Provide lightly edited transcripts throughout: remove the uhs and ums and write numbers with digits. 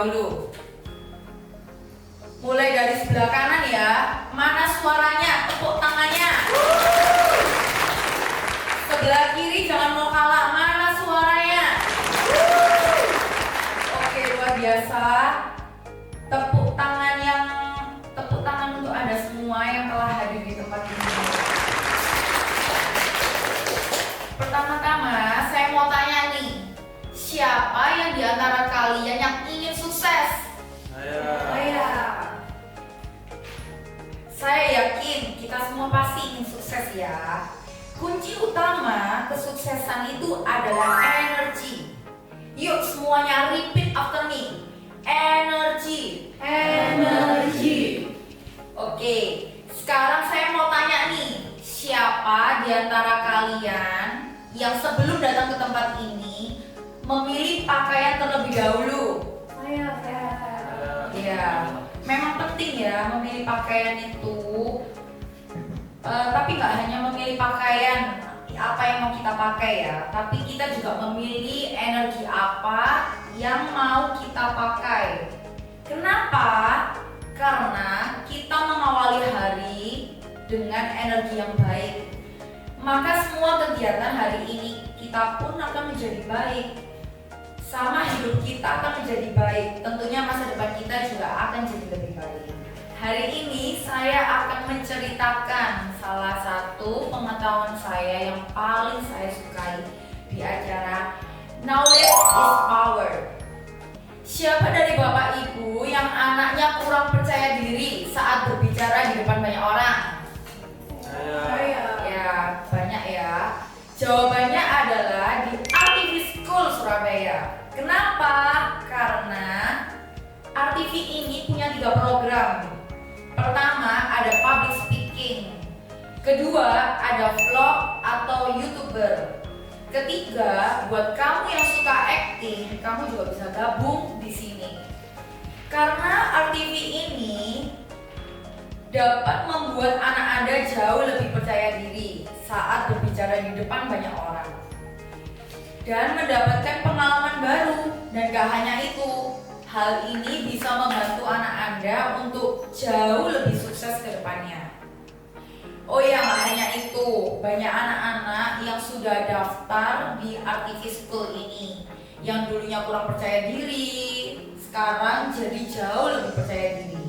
dahulu. Mulai dari sebelah kanan ya. Mana suaranya? Tepuk tangannya. Sebelah kiri jangan mau kalah. Mana suaranya? Oke, luar biasa. Tepuk tangan untuk Anda semua yang telah hadir di tempat ini. Pertama-tama saya mau tanya nih, siapa yang di antara kalian yang ingin sukses? Saya yakin kita semua pasti ingin sukses ya. Kunci utama kesuksesan itu adalah energi. Yuk semuanya repeat after me. Energi. Oke, sekarang saya mau tanya nih, siapa di antara kalian yang sebelum datang ke tempat ini memilih pakaian terlebih dahulu? Saya. Ya, memang penting ya memilih pakaian itu. Tapi nggak hanya memilih pakaian apa yang mau kita pakai ya, tapi kita juga memilih energi apa yang mau kita pakai. Kenapa? Karena kita mengawali hari dengan energi yang baik, maka semua kegiatan hari ini kita pun akan menjadi baik. Sama hidup kita akan menjadi baik, tentunya masa depan kita juga akan jadi lebih baik. Hari ini saya akan menceritakan salah satu pengetahuan saya yang paling saya sukai di acara Knowledge is Power. Siapa dari Bapak Ibu yang anaknya kurang percaya diri saat berbicara di depan banyak orang? Saya. Ya, banyak ya. Jawabannya adalah di RTV School Surabaya. Kenapa? Karena RTV ini punya 3 program. Pertama ada public speaking. Kedua ada vlog atau YouTuber. Ketiga, buat kamu yang suka acting, kamu juga bisa gabung di sini. Karena RTV ini dapat membuat anak Anda jauh lebih percaya diri saat berbicara di depan banyak orang dan mendapatkan pengalaman baru. Dan gak hanya itu, hal ini bisa membantu anak Anda untuk jauh lebih sukses ke depannya. Oh ya, gak hanya itu, banyak anak-anak yang sudah daftar di RTV School ini yang dulunya kurang percaya diri, sekarang jadi jauh lebih percaya diri.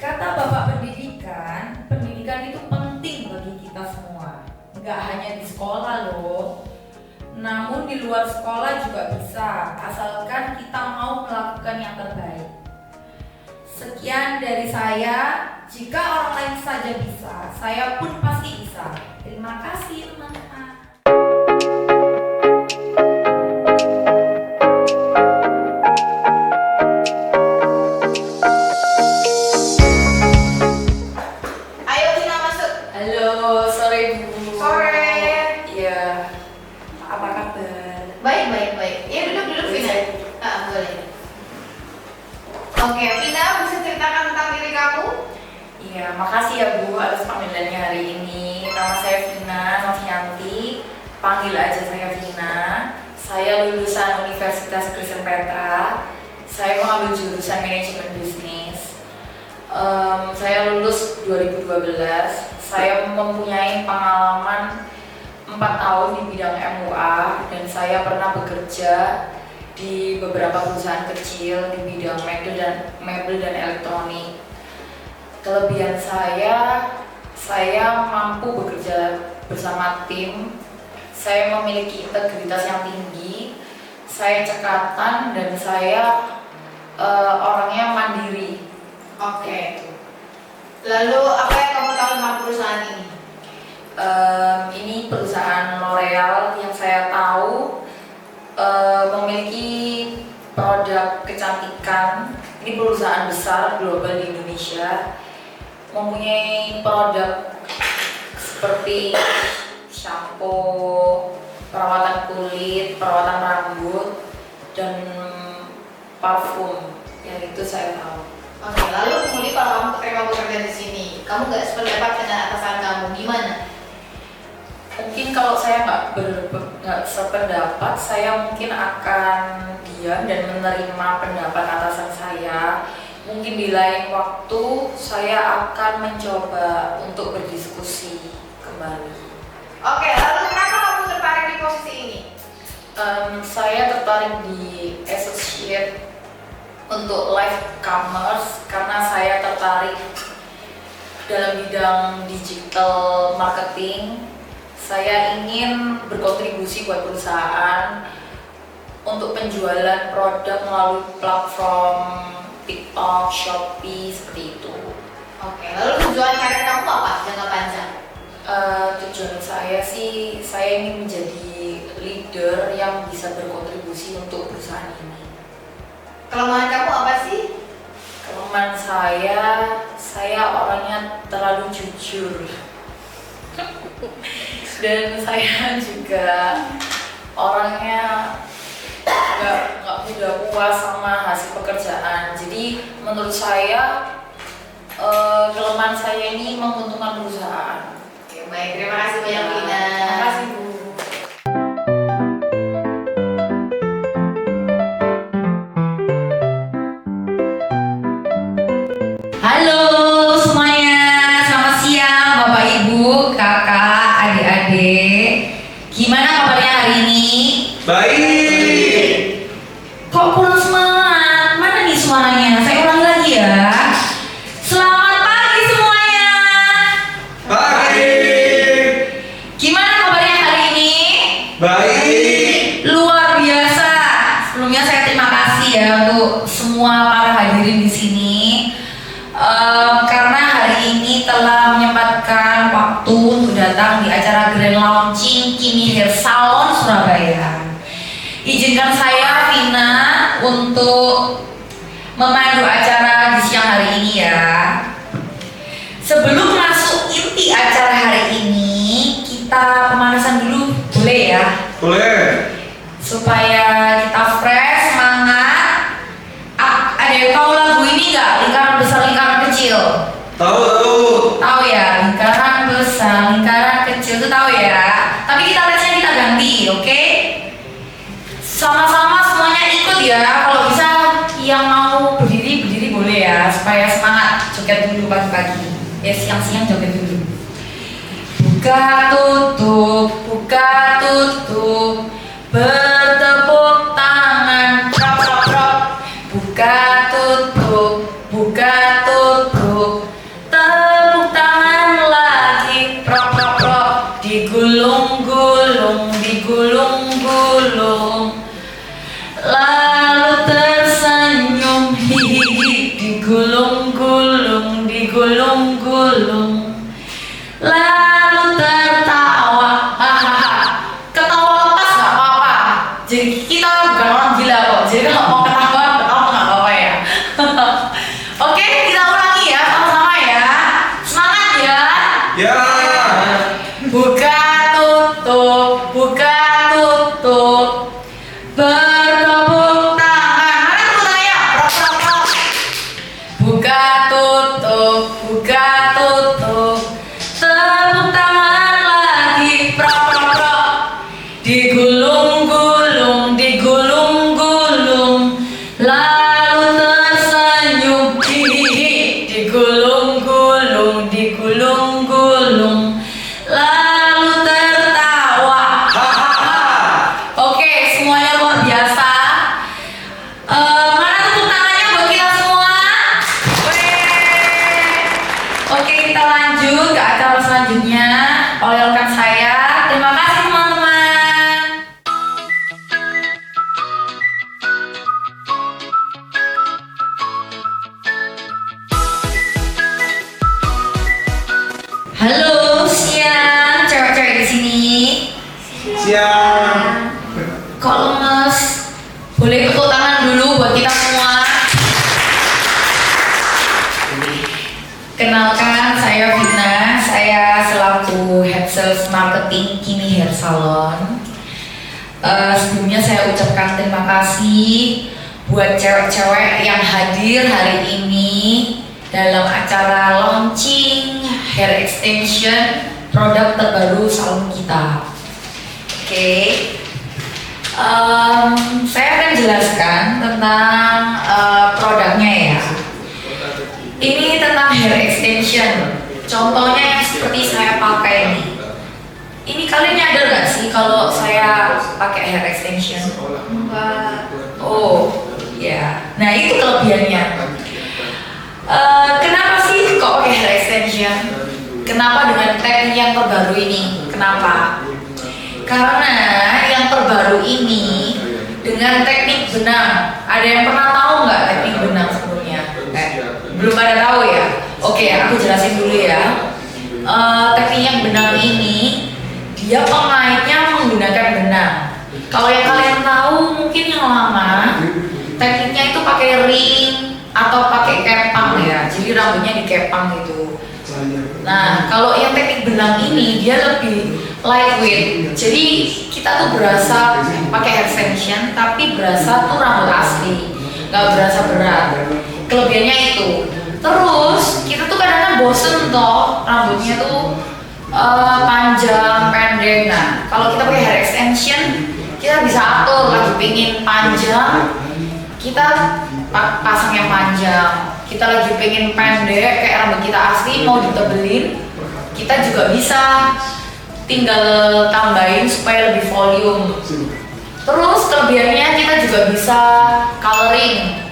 Kata Bapak Pendidikan, pendidikan itu penting bagi kita semua. Gak hanya di sekolah loh, namun di luar sekolah juga bisa, asalkan kita mau melakukan yang terbaik. Sekian dari saya. Jika orang lain saja bisa, saya pun pasti bisa. Terima kasih teman-teman. Ayo kita masuk. Halo, sore Bu. Sore. Iya. Apa kabar? Baik. Ya duduk Vina. Boleh. Oke, Vina bisa ceritakan tentang diri kamu? Iya, makasih ya Bu atas panggilannya hari ini. Nama saya Vina Novianti, panggil aja saya Vina. Saya lulusan Universitas Kristen Petra. Saya mengambil jurusan manajemen bisnis. Saya lulus 2012. Saya mempunyai pengalaman 4 tahun di bidang MUA dan saya pernah bekerja di beberapa perusahaan kecil di bidang mebel dan elektronik. Kelebihan saya mampu bekerja bersama tim, saya memiliki integritas yang tinggi, saya cekatan dan saya orangnya mandiri. Oke. Lalu apa yang kamu tahu tentang perusahaan ini? Ini perusahaan L'Oreal yang saya tahu memiliki produk kecantikan. Ini perusahaan besar global di Indonesia, mempunyai produk seperti shampoo, perawatan kulit, perawatan rambut, dan parfum. Yang itu saya tahu. Oke, lalu kemudian kalau kamu keterima bekerja di sini, kamu nggak sependapat dengan atasan kamu, gimana? Mungkin kalau saya nggak sependapat, saya mungkin akan diam dan menerima pendapat atasan saya. Mungkin di lain waktu saya akan mencoba untuk berdiskusi kembali. Oke, lalu kenapa kamu tertarik di posisi ini? Saya tertarik di associate untuk live commerce karena saya tertarik dalam bidang digital marketing. Saya ingin berkontribusi buat perusahaan untuk penjualan produk melalui platform TikTok, Shopee, seperti itu. Oke, lalu tujuan karir kamu apa jangka panjang? Tujuan saya sih, saya ingin menjadi leader yang bisa berkontribusi untuk perusahaan ini. Kelemahan kamu apa sih? Kelemahan saya orangnya terlalu jujur. Dan saya juga orangnya nggak mudah puas sama hasil pekerjaan. Jadi menurut saya kelemahan saya ini menguntungkan perusahaan. Oke, baik, terima kasih banyak Vina. Terima kasih Bu. Halo semuanya, selamat siang Bapak Ibu, Kakak, adik-adik. Gimana kabarnya hari ini? Baik. Kok kurang semangat? Mana nih suaranya? Saya ulang lagi ya. Selamat pagi semuanya. Pagi. Gimana kabarnya hari ini? Baik. Luar biasa. Sebelumnya saya terima kasih ya untuk semua para hadirin di sini. Karena hari ini telah menyempatkan waktu untuk datang di acara Grand Launching Kimi Hair Salon Surabaya. Izinkan saya Vina untuk memandu acara di siang hari ini ya. Sebelum masuk inti acara hari ini, kita pemanasan dulu, boleh ya? Boleh. Supaya kita fresh, semangat. Ada yang tahu lagu ini nggak? Lingkaran besar, lingkaran kecil. Tahu. Tahu ya, lingkaran besar, lingkaran kecil itu tahu ya. Tapi kita ganti, oke? Sama-sama semuanya ikut ya. Kalau bisa yang mau berdiri boleh ya, supaya semangat. Joget dulu pagi-pagi. Siang-siang joget dulu. Buka tutup, bertepuk tangan, prok. Buka tutup, tepuk tangan lagi, prok. Digulung-gulung, lalu tersenyum, hihi. Digulung-gulung, lalu tertawa, hahaha. Ketawa lepas nggak apa-apa. Jadi kita bukan orang gila kok. Jadi kalau mau ketawa nggak apa-apa ya. Oke, kita ulangi ya sama-sama ya. Semangat ya. Ya. Buka tutup, bertepuk tangan. Mana tepuk tangannya? Prok. Buka tutup, tepuk tangan lagi, prok. Digulung-gulung, lalu tersenyum, hihi. Digulung-gulung, lalu tertawa, hahaha. Oke, semuanya luar biasa. Mana tepuk tangannya buat kita semua? Oke, kita lanjut ke acara selanjutnya oleh rekan saya. Terima kasih teman-teman. Halo, siang cewek-cewek di sini. Siang. Kok lemes? Boleh tepuk tangan dulu buat kita semua. Kenalkan, saya Vina. Saya selaku Head Sales Marketing Kimi Hair Salon. Sebelumnya saya ucapkan terima kasih buat cewek-cewek yang hadir hari ini dalam acara launching hair extension produk terbaru salon kita. Oke. Saya akan jelaskan tentang produknya ya. Ini tentang hair extension. Contohnya yang seperti saya pakai ini. Ini kalian nyadar gak sih kalau saya pakai hair extension? Enggak. Oh, ya. Nah itu kelebihannya. Kenapa sih kok pakai hair extension? Kenapa dengan teknik yang terbaru ini? Kenapa? Karena yang terbaru ini dengan teknik benang. Ada yang pernah tahu nggak teknik benang sebelumnya? Belum pada tahu ya? Oke, aku jelasin dulu ya. Teknik yang benang ini dia pengaitnya menggunakan benang. Kalau yang kalian tahu mungkin yang lama tekniknya itu pakai ring atau pakai kepang ya. Jadi rambutnya dikepang gitu. Nah, kalau yang teknik benang ini dia lebih lightweight. Jadi kita tuh berasa pakai hair extension tapi berasa tuh rambut asli, nggak berasa berat. Kelebihannya itu. Terus kita tuh kadang-kadang bosen toh rambutnya tuh panjang, pendek. Nah, kalau kita pakai hair extension, kita bisa atur lagi pengen panjang, kita pasang yang panjang. Kita lagi pengen pendek, kayak rambut kita asli mau ditebelin, kita juga bisa. Tinggal tambahin supaya lebih volume. Terus kelebihannya kita juga bisa coloring.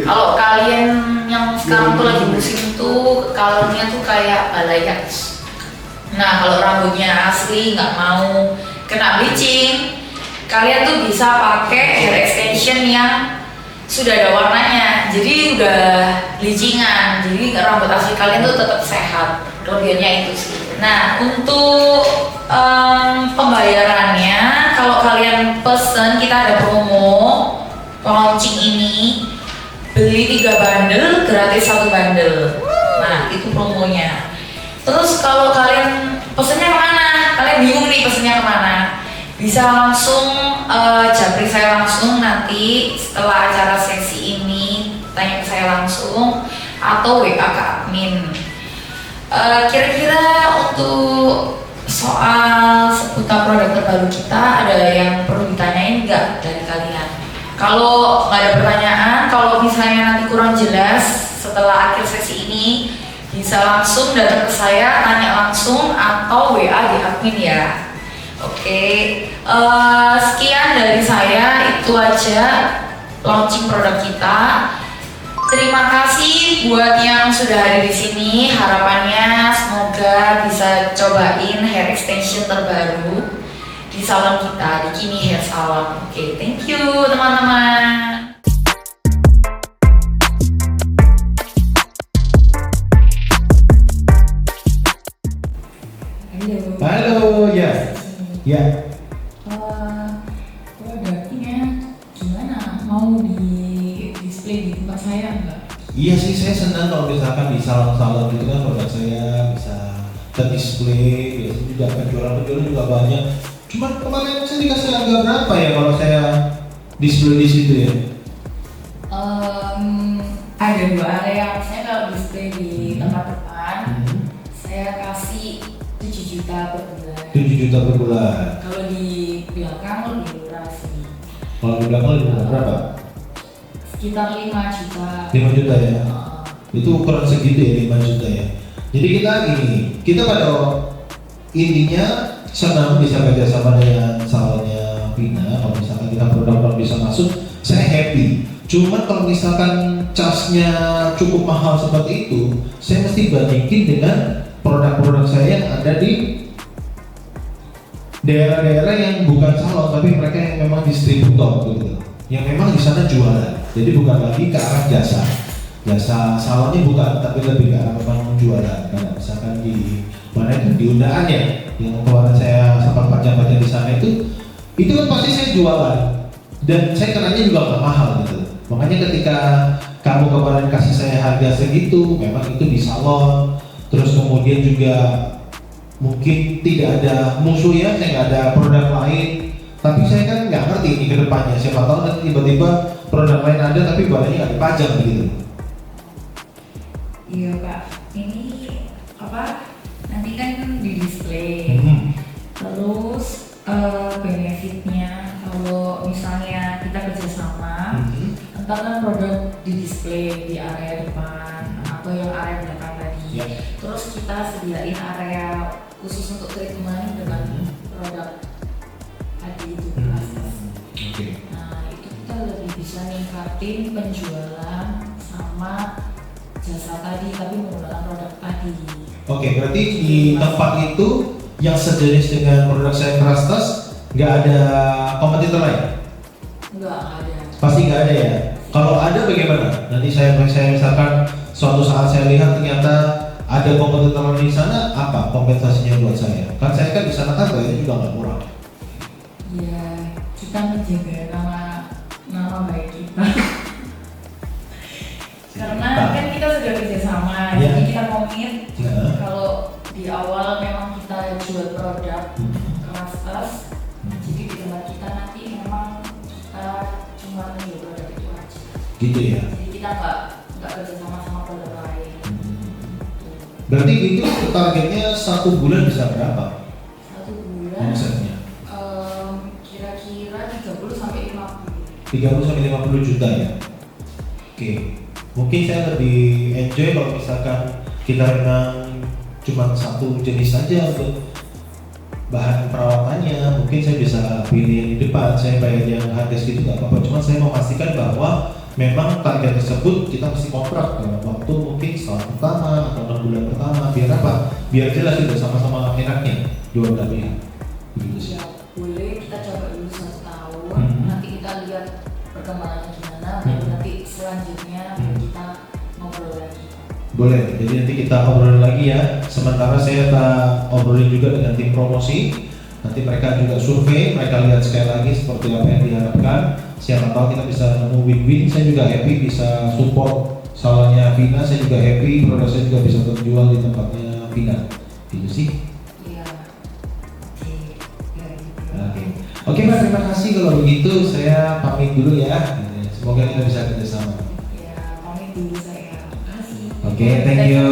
Kalau kalian yang sekarang tuh lagi musim tuh colornya tuh kayak balayage. Nah, kalau rambutnya asli nggak mau kena bleaching, kalian tuh bisa pakai hair extension yang sudah ada warnanya, jadi udah bleachingan, jadi rambut asli kalian tuh tetap sehat. Kelebihannya itu sih. Nah, untuk pembayarannya, kalau kalian pesen kita ada promo launching ini, beli 3 bundle gratis 1 bundle. Nah, itu promonya. Terus kalau kalian pesennya kemana? Kalian bingung nih pesennya kemana? Bisa langsung japri saya langsung nanti setelah acara sesi ini, tanya ke saya langsung atau WA ke admin. Kira-kira untuk soal seputar produk terbaru kita ada yang perlu ditanyain nggak dari kalian? Kalau nggak ada pertanyaan, kalau misalnya nanti kurang jelas setelah akhir sesi ini, bisa langsung datang ke saya, tanya langsung atau WA di admin ya. Oke, sekian dari saya, itu aja launching produk kita. Terima kasih buat yang sudah hadir di sini. Harapannya semoga bisa cobain hair extension terbaru di salon kita, di Kimi Hair Salon. Oke, thank you teman-teman. Halo, ya. Ya. Produknya gimana? Mau di display di tempat saya enggak? Iya sih, saya senang kalau misalkan di salon-salon gitu kan produk saya bisa terdisplay, biasanya juga penjualan juga banyak. Cuma kemarin saya dikasih harga berapa ya kalau saya display di situ ya? Ada 2 area. Saya kalau display di tempat depan, saya kasih 7 juta per bulan. 7 juta per bulan. Kalau di belakang lebih murah sih. Kalau di belakang lebih murah berapa? Sekitar 5 juta. 5 juta ya? Itu ukuran segitu ya, 5 juta ya. Jadi kita pada intinya senang bisa kerjasama dengan salonnya Vina. Kalau misalkan kita produk bisa masuk, saya happy. Cuma kalau misalkan charge-nya cukup mahal seperti itu, saya mesti bandingin dengan produk-produk saya yang ada di daerah-daerah yang bukan salon tapi mereka yang memang distributor gitu, yang memang di sana jualan. Jadi bukan lagi ke arah jasa salonnya bukan, tapi lebih ke arah memang jualan. Karena misalkan di mana itu di Undaan ya, yang kemarin saya sempat baca-baca di sana itu kan pasti saya jualan dan saya kenanya juga nggak mahal gitu. Makanya ketika kamu kemarin kasih saya harga segitu, memang itu di salon. Terus kemudian juga mungkin tidak ada musuh ya, saya nggak ada produk lain. Tapi saya kan nggak ngerti ini ke depannya. Siapa tahu nanti tiba-tiba produk lain ada tapi barangnya nggak dipajang begitu. Iya Pak, ini apa? Nanti kan di display display. Terus benefitnya kalau misalnya kita kerjasama, entar kan produk di display di area depan atau yang area belakang tadi. Ya. Terus kita sediain area khusus untuk treatment dengan produk tadi itu plastis. Oke. Nah itu kita lebih bisa ningkatin penjualan sama jasa tadi tapi menggunakan produk tadi. Oke, berarti di tempat itu yang sejenis dengan produk saya Kerastas nggak ada kompetitor lain? Enggak ada. Pasti nggak ada ya. Kalau ada bagaimana? Nanti saya misalkan suatu saat saya lihat ternyata ada kompetitor di sana, apa kompensasinya buat saya? Kan saya kan di sana kan bayarnya juga nggak murah. Ya kita menjaga nama baik kita. Karena kan kita sudah kerjasama, Ya. jadi kita komit Nah. kalau di awal memang kita jual produk Kerastas, jadi di tempat kita nanti memang kita cuma menjual produk itu aja. Gitu ya. Jadi kita nggak kerjasama sama produk lain. Berarti itu targetnya 1 bulan bisa berapa 1 bulan omsetnya? kira-kira 30 sampai 50. 30 sampai 50 juta ya. Oke. Mungkin saya lebih enjoy kalau misalkan kita memang cuma satu jenis saja untuk bahan perawatannya. Mungkin saya bisa pilih yang di depan, saya bayar yang harga segitu nggak apa-apa. Cuma saya memastikan bahwa memang target tersebut kita mesti kontrak dalam waktu mungkin setahun pertama atau 6 bulan pertama. Biar apa? Biar jelas juga sama-sama enaknya dua belah pihak. Begitu sih. Ya, boleh kita coba dulu 1 tahun, Hmm. nanti kita lihat perkembangannya gimana, Hmm. nanti selanjutnya kita ngobrol lagi. Boleh, jadi nanti kita obrolin lagi ya. Sementara saya obrolin juga dengan tim promosi. Nanti mereka juga survei, mereka lihat sekali lagi seperti apa yang diharapkan. Siapa tahu kita bisa nemu win-win. Saya juga happy bisa support salonnya Vina. Saya juga happy produk saya juga bisa terjual di tempatnya Vina. Gitu sih. Iya. Oke. Ya, gitu. Oke Mbak, terima kasih kalau begitu. Saya pamit dulu ya. Semoga kita bisa kerjasama. Ya, pamit dulu saya. Terima kasih. Oke, thank you.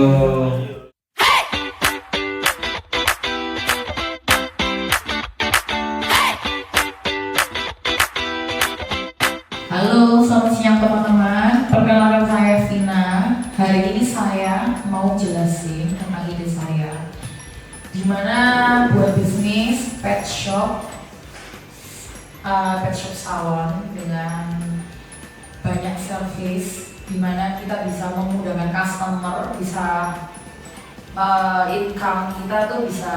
Halo, selamat siang teman-teman. Perkenalkan saya Vina. Hari ini saya mau jelasin tentang ide saya. Dimana buat bisnis pet shop salon dengan banyak service, dimana kita bisa memudahkan customer, bisa income kita tuh bisa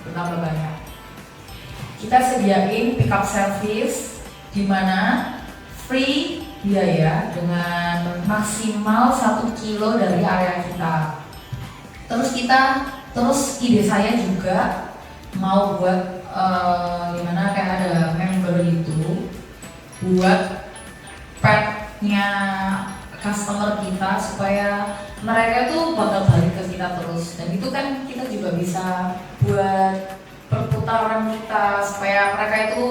bertambah banyak. Kita sediain pick up service, dimana free biaya dengan maksimal 1 kilo dari area kita. Terus ide saya juga mau buat gimana kayak ada member itu buat petnya customer kita supaya mereka tuh bakal balik ke kita terus, dan itu kan kita juga bisa buat perputaran kita supaya mereka itu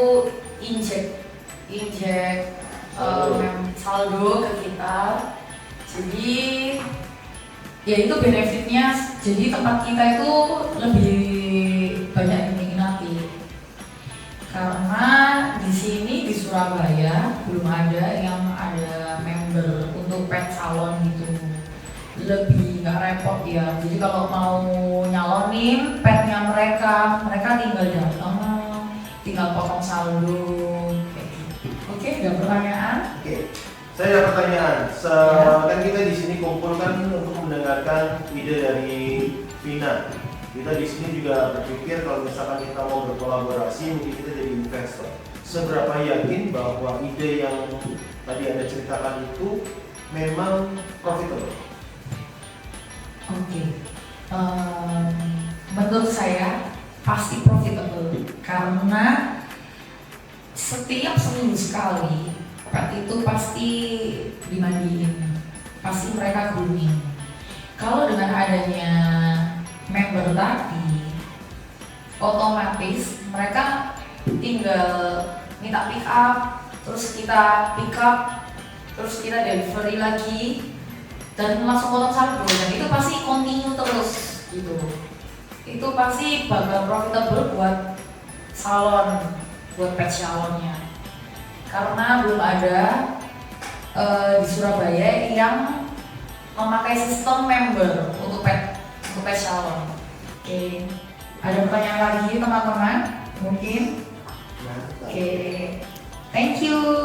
injek saldo ke kita. Jadi ya itu benefitnya, jadi tempat kita itu lebih banyak diminati karena di sini di Surabaya belum ada yang ada member untuk pet salon gitu, lebih nggak repot ya. Jadi kalau mau nyalonin petnya mereka tinggal datang, tinggal potong saldo kayak gitu. Oke, ada pertanyaan? Oke, saya ada pertanyaan. Kan kita di sini kumpul kan untuk mendengarkan ide dari Vina. Kita di sini juga berpikir kalau misalkan kita mau berkolaborasi, mungkin kita jadi investor. Seberapa yakin bahwa ide yang tadi Anda ceritakan itu memang profitable? Oke, menurut saya pasti profitable karena setiap seminggu sekali pet itu pasti dimandiin, pasti mereka grooming. Kalau dengan adanya member tadi, otomatis mereka tinggal minta pick up, terus kita pick up, terus kita delivery lagi, dan langsung potong saldo, dan itu pasti continue terus gitu. itu pasti bakal profitable buat salon, buat pet salonnya. Karena belum ada di Surabaya yang memakai sistem member untuk pet salon. Oke, ada pertanyaan lagi teman-teman? Mungkin? Oke, thank you.